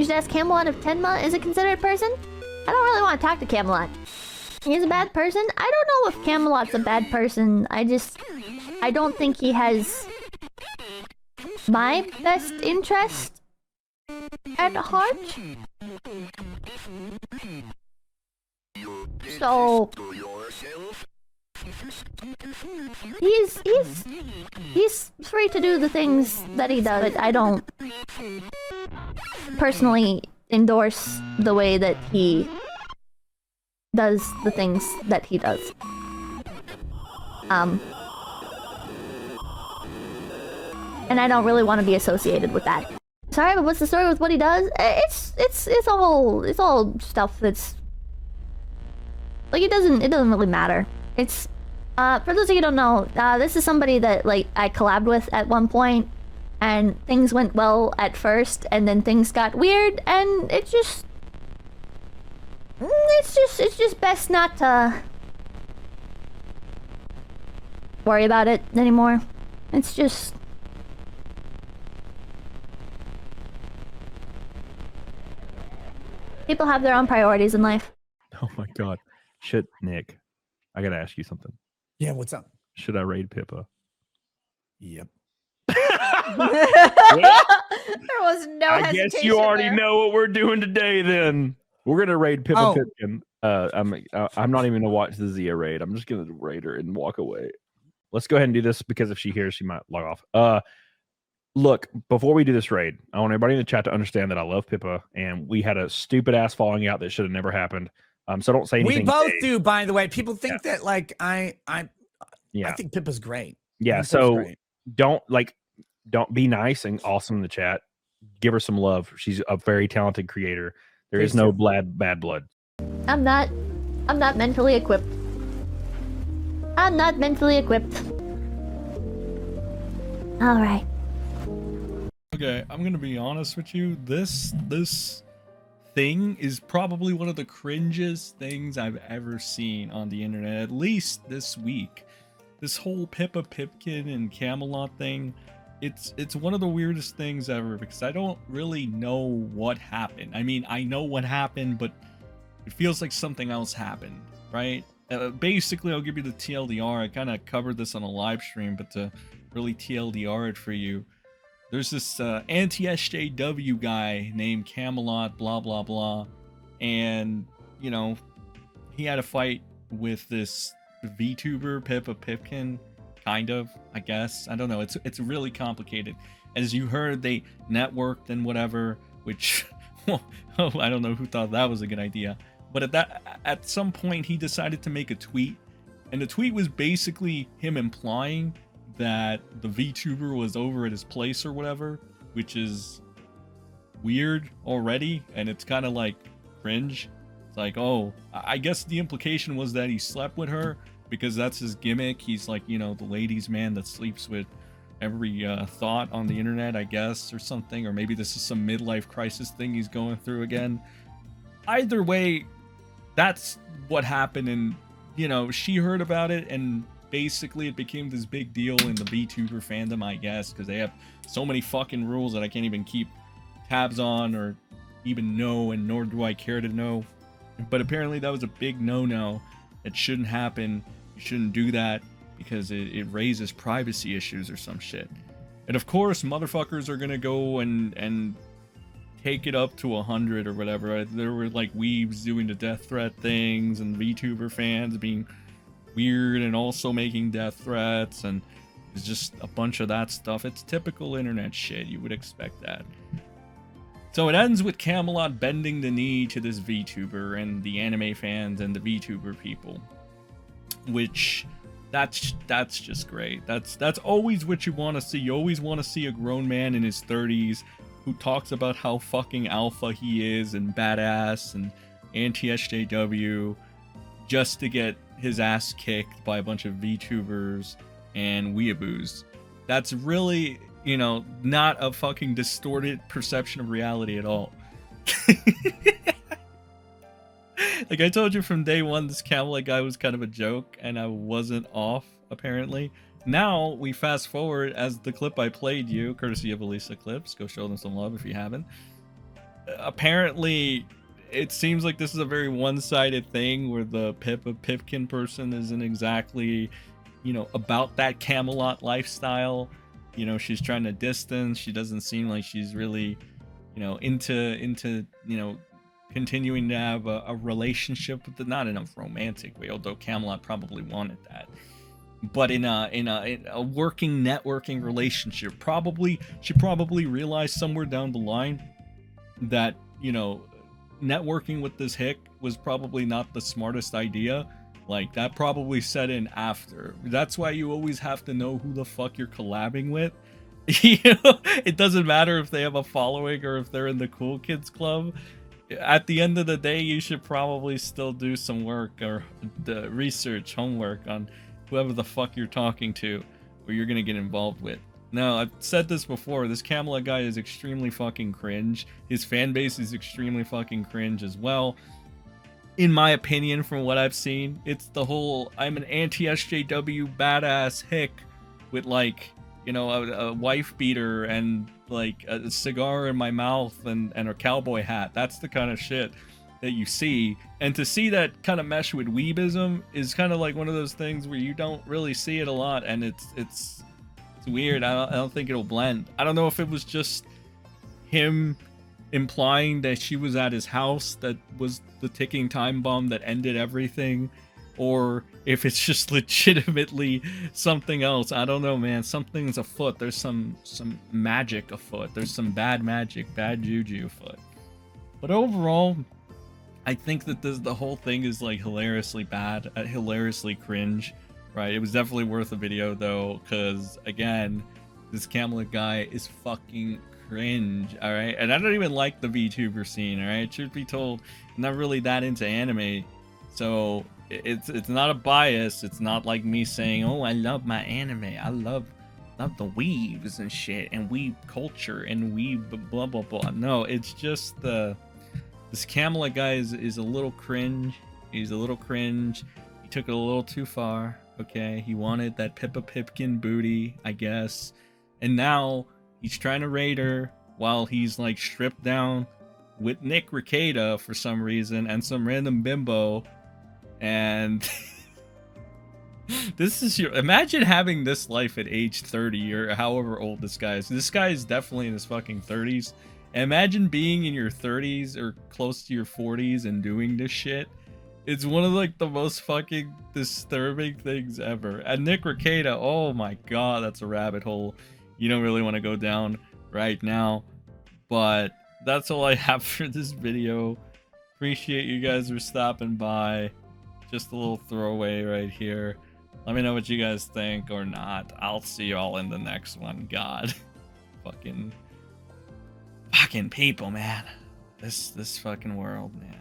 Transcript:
You should ask Camelot if Tenma is a considerate person. I don't really want to talk to Camelot. He's a bad person? I don't know if Camelot's a bad person. I don't think he has my best interest at heart. So he's free to do the things that he does, but I don't personally endorse the way that he does the things that he does. And I don't really want to be associated with that. Sorry, but what's the story with what he does? It's all stuff that's like it doesn't really matter. It's for those of you who don't know, this is somebody that like I collabed with at one point, and things went well at first, and then things got weird, and it's just best not to worry about it anymore. It's just people have their own priorities in life. Oh my god. Shit, Nick. I gotta ask you something. Yeah, what's up? Should I raid Pippa? Yep. There was no I hesitation guess you already there. know what we're doing today then. We're gonna raid Pippa Pipkin. I'm not even gonna watch the Zia raid. I'm just gonna raid her and walk away. Let's go ahead and do this because if she hears, she might log off. Look, before we do this raid, I want everybody in the chat to understand that I love Pippa, and we had a stupid ass falling out that should have never happened. So don't say anything. We both do, by the way. People think that like I yeah. think Pippa's great. Yeah, so don't be nice and awesome in the chat. Give her some love. She's a very talented creator. There is no bad blood. I'm not mentally equipped. I'm not mentally equipped. All right. Okay, I'm gonna be honest with you. This thing is probably one of the cringiest things I've ever seen on the internet, at least this week. This whole Pippa Pipkin and Camelot thing, it's one of the weirdest things ever because I don't really know what happened. I mean, I know what happened, but it feels like something else happened, right? Basically, I'll give you the TLDR. I kind of covered this on a live stream, but to really TLDR it for you, there's this anti-SJW guy named Camelot, blah, blah, blah. And, you know, he had a fight with this VTuber, Pippa Pipkin, kind of, I guess. I don't know. It's really complicated. As you heard, they networked and whatever, which, I don't know who thought that was a good idea. But at some point, he decided to make a tweet. And the tweet was basically him implying that the VTuber was over at his place or whatever, which is weird already, and it's kind of like cringe. It's like, oh, I guess the implication was that he slept with her because that's his gimmick. He's like, you know, the ladies' man that sleeps with every thought on the internet, I guess, or something. Or maybe this is some midlife crisis thing he's going through again. Either way, that's what happened, and you know, she heard about it, and basically it became this big deal in the VTuber fandom, I guess, because they have so many fucking rules that I can't even keep tabs on or even know, and nor do I care to know. But apparently that was a big no-no. It shouldn't happen. You shouldn't do that because it raises privacy issues or some shit. And of course, motherfuckers are gonna go and take it up to 100 or whatever. There were like weebs doing the death threat things, and VTuber fans being weird and also making death threats, and it's just a bunch of that stuff. It's typical internet shit. You would expect that. So it ends with Camelot bending the knee to this VTuber and the anime fans and the VTuber people, which that's just great. That's always what you want to see. You always want to see a grown man in his 30s who talks about how fucking alpha he is and badass and anti-SJW just to get his ass kicked by a bunch of VTubers and weeaboos. That's really, you know, not a fucking distorted perception of reality at all. Like I told you from day one, this Camelot guy was kind of a joke, and I wasn't off, apparently. Now, we fast forward as the clip I played you, courtesy of Elisa Clips. Go show them some love if you haven't. apparently it seems like this is a very one-sided thing where the Pippa Pipkin person isn't exactly, you know, about that Camelot lifestyle. You know, she's trying to distance. She doesn't seem like she's really, you know, into you know, continuing to have a relationship with the, not in a romantic way, although Camelot probably wanted that, but in a working networking relationship. She probably realized somewhere down the line that, you know, networking with this hick was probably not the smartest idea. Like, that probably set in after. That's why you always have to know who the fuck you're collabing with. You know, it doesn't matter if they have a following or if they're in the cool kids club. At the end of the day, you should probably still do some work or the research, homework on whoever the fuck you're talking to or you're gonna get involved with. Now, I've said this before, this Camelot guy is extremely fucking cringe. His fan base is extremely fucking cringe as well. In my opinion, from what I've seen, it's the whole, I'm an anti-SJW badass hick with, like, you know, a wife beater and like a cigar in my mouth and a cowboy hat. That's the kind of shit that you see. And to see that kind of mesh with weebism is kind of like one of those things where you don't really see it a lot, and it's weird. I don't think it'll blend. I don't know if it was just him implying that she was at his house that was the ticking time bomb that ended everything, or if it's just legitimately something else. I don't know, man. Something's afoot. There's some magic afoot. There's some bad magic, bad juju afoot. But overall, I think that the whole thing is like hilariously bad, hilariously cringe, right? It was definitely worth a video though, because again, this CAMELOT guy is fucking cringe, all right? And I don't even like the VTuber scene, all right? Truth be told, I'm not really that into anime, so it's not a bias. It's not like me saying, oh, I love my anime, I love the weaves and shit and weeb culture and weeb blah blah blah. No, it's just this CAMELOT guy is a little cringe. He's a little cringe. He took it a little too far. Okay, he wanted that Pippa Pipkin booty, I guess, and now he's trying to raid her while he's like stripped down with Nick Rekieta for some reason and some random bimbo. And this is your, imagine having this life at age 30 or however old this guy is. This guy is definitely in his fucking 30s. Imagine being in your 30s or close to your 40s and doing this shit. It's one of like the most fucking disturbing things ever. And Nick Rekieta, oh my god, that's a rabbit hole you don't really want to go down right now. But that's all I have for this video. Appreciate you guys for stopping by. Just a little throwaway right here. Let me know what you guys think or not. I'll see you all in the next one. God. Fucking people, man. This fucking world, man.